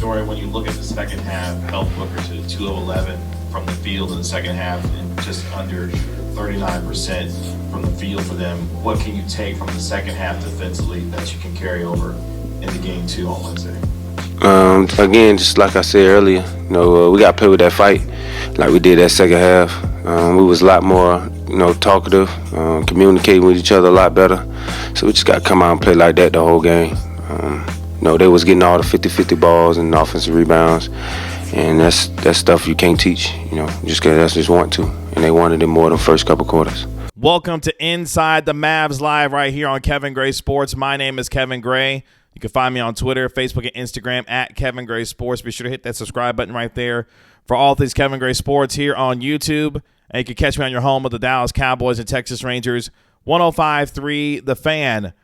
Dorian, when you look at the second half, held Booker to 2 of 11 from the field in the second half and just under 39% from the field for them. What can you take from the second half defensively that you can carry over into game 2 on Wednesday? Again, just like I said earlier, we got to play with that fight like we did that second half. We was a lot more, talkative, communicating with each other a lot better. So we just got to come out and play like that the whole game. They was getting all the 50-50 balls and offensive rebounds, and that's stuff you can't teach, just because they just want to, and they wanted it more than first couple quarters. Welcome to Inside the Mavs Live right here on Kevin Gray Sports. My name is Kevin Gray. You can find me on Twitter, Facebook, and Instagram at Kevin Gray Sports. Be sure to hit that subscribe button right there for all things Kevin Gray Sports here on YouTube. And you can catch me on your home of the Dallas Cowboys and Texas Rangers, 105.3 The Fan.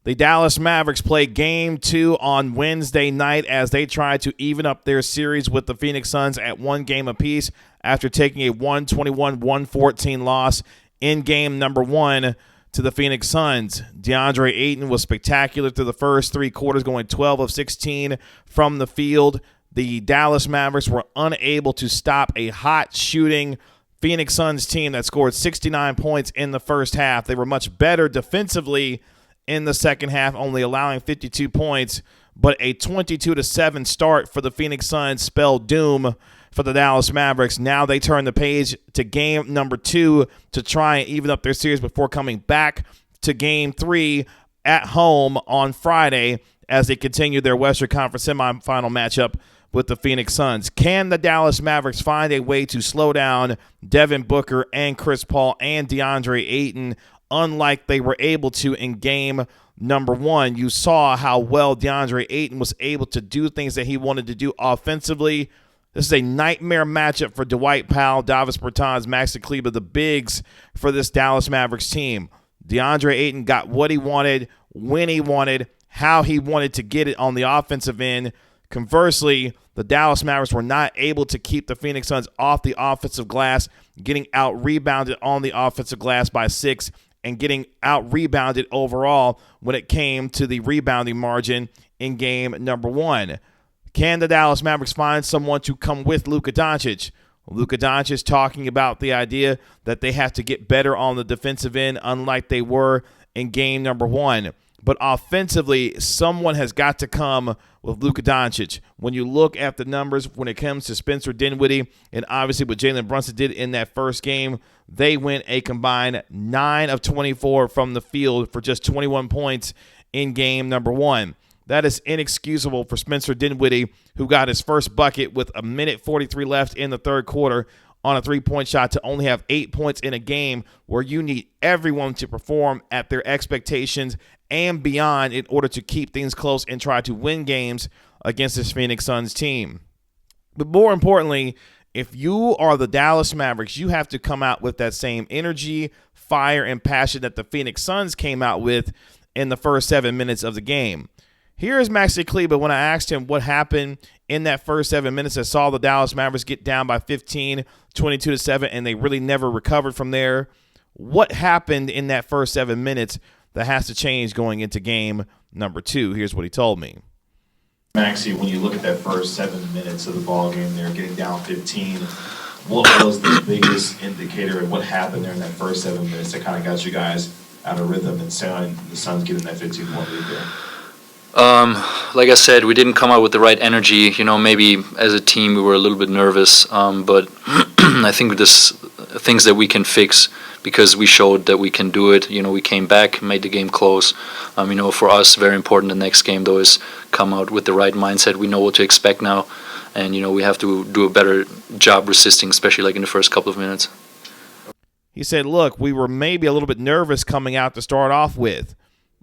The Dallas Mavericks play Game 2 on Wednesday night as they try to even up their series with the Phoenix Suns at 1 game apiece after taking a 121-114 loss in Game number 1 to the Phoenix Suns. DeAndre Ayton was spectacular through the first 3 quarters, going 12 of 16 from the field. The Dallas Mavericks were unable to stop a hot shooting Phoenix Suns team that scored 69 points in the first half. They were much better defensively in the second half, only allowing 52 points, but a 22-7 start for the Phoenix Suns spelled doom for the Dallas Mavericks. Now they turn the page to game number 2 to try and even up their series before coming back to game 3 at home on Friday as they continue their Western Conference semifinal matchup with the Phoenix Suns. Can the Dallas Mavericks find a way to slow down Devin Booker and Chris Paul and DeAndre Ayton unlike they were able to in game number 1? You saw how well DeAndre Ayton was able to do things that he wanted to do offensively. This is a nightmare matchup for Dwight Powell, Davis Bertans, Maxi, Kleber, the bigs for this Dallas Mavericks team. DeAndre Ayton got what he wanted, when he wanted, how he wanted to get it on the offensive end. Conversely, the Dallas Mavericks were not able to keep the Phoenix Suns off the offensive glass, getting out-rebounded on the offensive glass by 6 and getting out-rebounded overall when it came to the rebounding margin in game number 1. Can the Dallas Mavericks find someone to come with Luka Doncic? Luka Doncic talking about the idea that they have to get better on the defensive end, unlike they were in game number 1. But offensively, someone has got to come with Luka Doncic. When you look at the numbers when it comes to Spencer Dinwiddie and obviously what Jalen Brunson did in that first game, they went a combined 9 of 24 from the field for just 21 points in game number 1. That is inexcusable for Spencer Dinwiddie, who got his first bucket with a minute 43 left in the third quarter on a 3-point shot, to only have 8 points in a game where you need everyone to perform at their expectations and beyond in order to keep things close and try to win games against this Phoenix Suns team. But more importantly, if you are the Dallas Mavericks, you have to come out with that same energy, fire, and passion that the Phoenix Suns came out with in the first 7 minutes of the game. Here is Maxi Kleber when I asked him what happened in that first 7 minutes that saw the Dallas Mavericks get down by 15, 22-7, and they really never recovered from there. What happened in that first 7 minutes that has to change going into game number 2? Here's what he told me. Maxi, when you look at that first 7 minutes of the ball game there, getting down 15, what was the biggest indicator of what happened there in that first 7 minutes that kind of got you guys out of rhythm and sounding the Suns getting that 15-point lead there? Like I said, we didn't come out with the right energy. Maybe as a team we were a little bit nervous, but I think there's things that we can fix because we showed that we can do it. We came back, made the game close. For us, very important the next game, though, is come out with the right mindset. We know what to expect now, and, we have to do a better job resisting, especially like in the first couple of minutes. He said, look, we were maybe a little bit nervous coming out to start off with,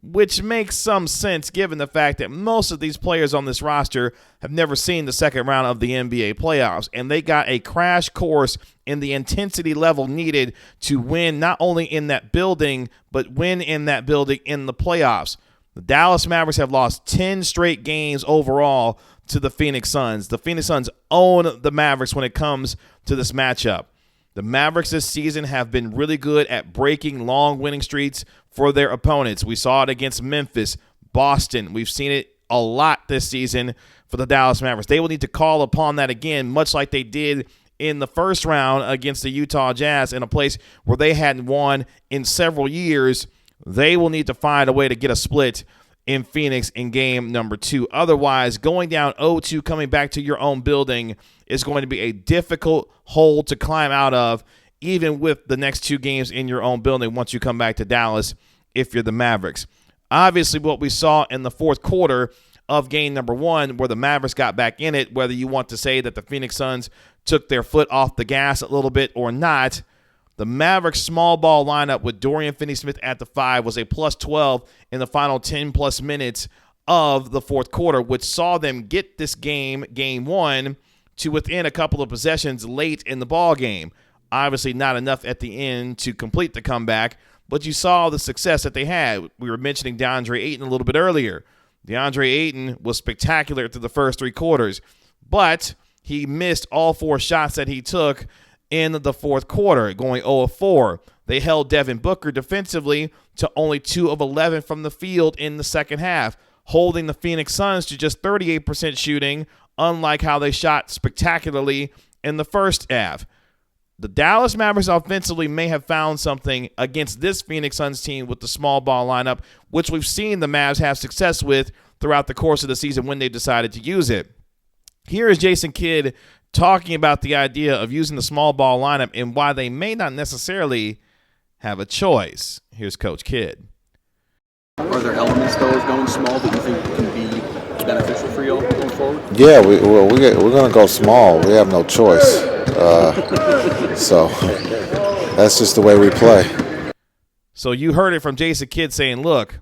which makes some sense given the fact that most of these players on this roster have never seen the second round of the NBA playoffs, and they got a crash course in the intensity level needed to win not only in that building, but win in that building in the playoffs. The Dallas Mavericks have lost 10 straight games overall to the Phoenix Suns. The Phoenix Suns own the Mavericks when it comes to this matchup. The Mavericks this season have been really good at breaking long winning streaks for their opponents. We saw it against Memphis, Boston. We've seen it a lot this season for the Dallas Mavericks. They will need to call upon that again, much like they did in the first round against the Utah Jazz in a place where they hadn't won in several years. They will need to find a way to get a split in Phoenix in game number 2. Otherwise, going down 0-2, coming back to your own building is going to be a difficult hole to climb out of, even with the next 2 games in your own building once you come back to Dallas if you're the Mavericks. Obviously, what we saw in the fourth quarter of game number 1, where the Mavericks got back in it, whether you want to say that the Phoenix Suns took their foot off the gas a little bit or not, the Mavericks small ball lineup with Dorian Finney-Smith at the 5 was a plus 12 in the final 10-plus minutes of the fourth quarter, which saw them get this game 1, to within a couple of possessions late in the ball game. Obviously not enough at the end to complete the comeback, but you saw the success that they had. We were mentioning DeAndre Ayton a little bit earlier. DeAndre Ayton was spectacular through the first 3 quarters, but he missed all 4 shots that he took in the fourth quarter, going 0 of 4. They held Devin Booker defensively to only 2 of 11 from the field in the second half, holding the Phoenix Suns to just 38% shooting, unlike how they shot spectacularly in the first half. The Dallas Mavericks offensively may have found something against this Phoenix Suns team with the small ball lineup, which we've seen the Mavs have success with throughout the course of the season when they decided to use it. Here is Jason Kidd talking about the idea of using the small ball lineup and why they may not necessarily have a choice. Here's Coach Kidd. Are there elements, though, of going small that you think can be beneficial for you all going forward? Yeah, we're going to go small. We have no choice. So that's just the way we play. So you heard it from Jason Kidd saying, look,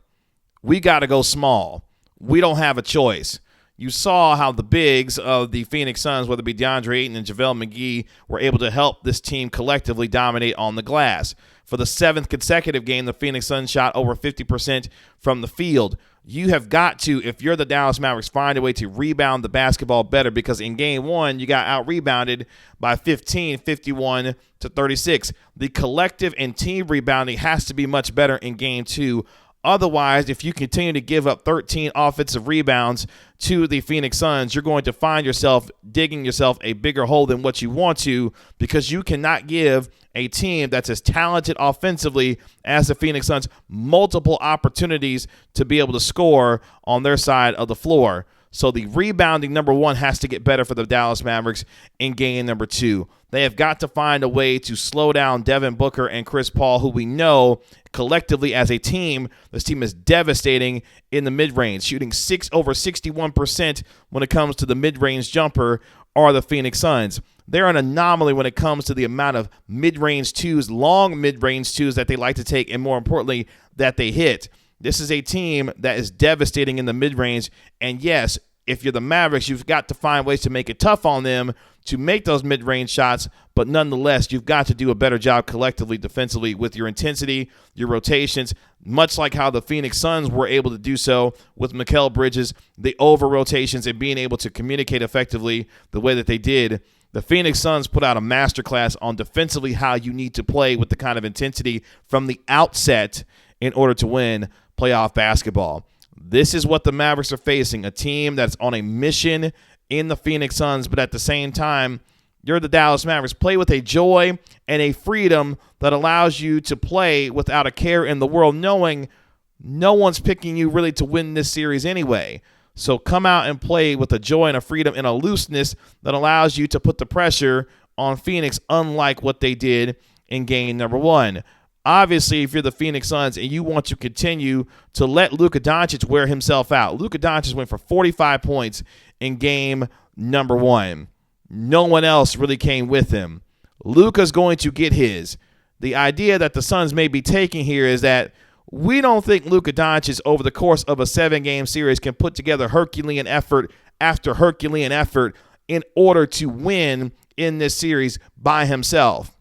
we got to go small. We don't have a choice. You saw how the bigs of the Phoenix Suns, whether it be DeAndre Ayton and JaVale McGee, were able to help this team collectively dominate on the glass. For the 7th consecutive game, the Phoenix Suns shot over 50% from the field. You have got to, if you're the Dallas Mavericks, find a way to rebound the basketball better, because in game 1, you got out-rebounded by 15, 51-36. The collective and team rebounding has to be much better in game 2. Otherwise, if you continue to give up 13 offensive rebounds to the Phoenix Suns, you're going to find yourself digging yourself a bigger hole than what you want to, because you cannot give a team that's as talented offensively as the Phoenix Suns multiple opportunities to be able to score on their side of the floor. So the rebounding, number 1, has to get better for the Dallas Mavericks in game number 2. They have got to find a way to slow down Devin Booker and Chris Paul, who we know collectively as a team, this team is devastating in the mid-range, shooting over 61% when it comes to the mid-range jumper are the Phoenix Suns. They're an anomaly when it comes to the amount of mid-range twos, long mid-range twos that they like to take, and more importantly, that they hit. This is a team that is devastating in the mid-range, and yes, if you're the Mavericks, you've got to find ways to make it tough on them to make those mid-range shots, but nonetheless, you've got to do a better job collectively defensively with your intensity, your rotations, much like how the Phoenix Suns were able to do so with Mikal Bridges, the over-rotations, and being able to communicate effectively the way that they did. The Phoenix Suns put out a masterclass on defensively how you need to play with the kind of intensity from the outset in order to win playoff basketball. This is what the Mavericks are facing, a team that's on a mission in the Phoenix Suns, but at the same time, you're the Dallas Mavericks. Play with a joy and a freedom that allows you to play without a care in the world, knowing no one's picking you really to win this series anyway. So come out and play with a joy and a freedom and a looseness that allows you to put the pressure on Phoenix, unlike what they did in game number 1. Obviously, if you're the Phoenix Suns and you want to continue to let Luka Doncic wear himself out, Luka Doncic went for 45 points in game number 1. No one else really came with him. Luka's going to get his. The idea that the Suns may be taking here is that we don't think Luka Doncic over the course of a 7-game series can put together Herculean effort after Herculean effort in order to win in this series by himself.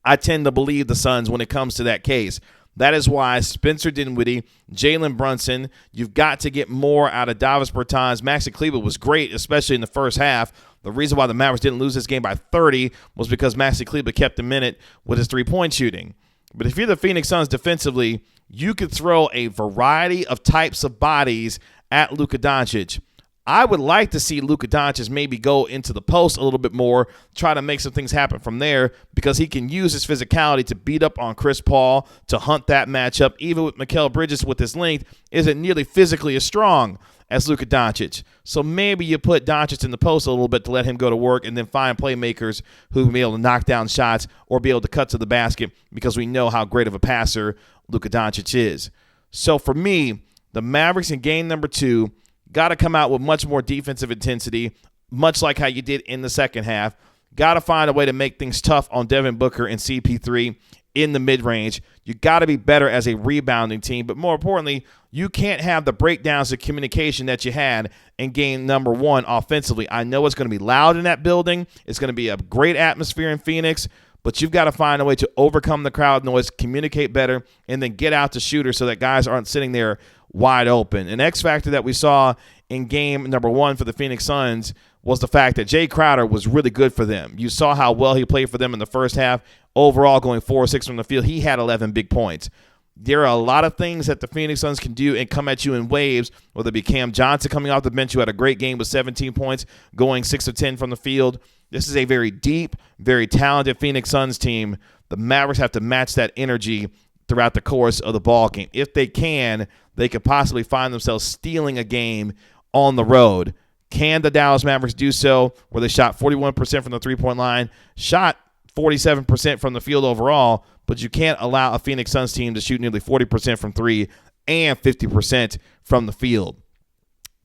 I tend to believe the Suns when it comes to that case. That is why Spencer Dinwiddie, Jalen Brunson, you've got to get more out of Davis Bertans. Maxi Kleber was great, especially in the first half. The reason why the Mavericks didn't lose this game by 30 was because Maxi Kleber kept them in it with his three-point shooting. But if you're the Phoenix Suns defensively, you could throw a variety of types of bodies at Luka Doncic. I would like to see Luka Doncic maybe go into the post a little bit more, try to make some things happen from there, because he can use his physicality to beat up on Chris Paul, to hunt that matchup. Even with Mikal Bridges with his length, isn't nearly physically as strong as Luka Doncic. So maybe you put Doncic in the post a little bit to let him go to work, and then find playmakers who will be able to knock down shots or be able to cut to the basket, because we know how great of a passer Luka Doncic is. So for me, the Mavericks in game number 2 got to come out with much more defensive intensity, much like how you did in the second half. Got to find a way to make things tough on Devin Booker and CP3 in the mid-range. You got to be better as a rebounding team, but more importantly, you can't have the breakdowns of communication that you had in game number 1 offensively. I know it's going to be loud in that building. It's going to be a great atmosphere in Phoenix, but you've got to find a way to overcome the crowd noise, communicate better, and then get out to shooters so that guys aren't sitting there wide open. An X factor that we saw in game number 1 for the Phoenix Suns was the fact that Jay Crowder was really good for them. You saw how well he played for them in the first half. Overall, going 4-6 from the field, he had 11 big points. There are a lot of things that the Phoenix Suns can do and come at you in waves, whether it be Cam Johnson coming off the bench, who had a great game with 17 points, going 6 of 10 from the field. This is a very deep, very talented Phoenix Suns team. The Mavericks have to match that energy throughout the course of the ball game. If they can, they could possibly find themselves stealing a game on the road. Can the Dallas Mavericks do so, where they shot 41% from the three-point line, shot 47% from the field overall, but you can't allow a Phoenix Suns team to shoot nearly 40% from 3 and 50% from the field.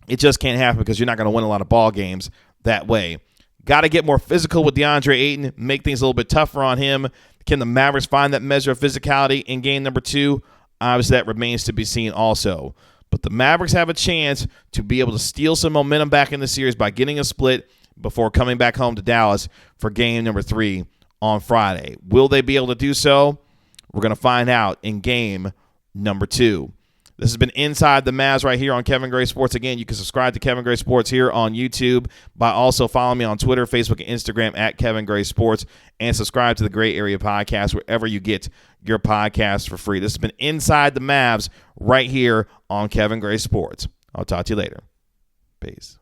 It just can't happen, because you're not going to win a lot of ball games that way. Got to get more physical with DeAndre Ayton, make things a little bit tougher on him. Can the Mavericks find that measure of physicality in game number 2? Obviously, that remains to be seen also. But the Mavericks have a chance to be able to steal some momentum back in the series by getting a split before coming back home to Dallas for game number 3 on Friday. Will they be able to do so? We're going to find out in game number 2. This has been Inside the Mavs right here on Kevin Gray Sports. Again, you can subscribe to Kevin Gray Sports here on YouTube by also following me on Twitter, Facebook, and Instagram at Kevin Gray Sports, and subscribe to the Gray Area Podcast wherever you get your podcasts for free. This has been Inside the Mavs right here on Kevin Gray Sports. I'll talk to you later. Peace.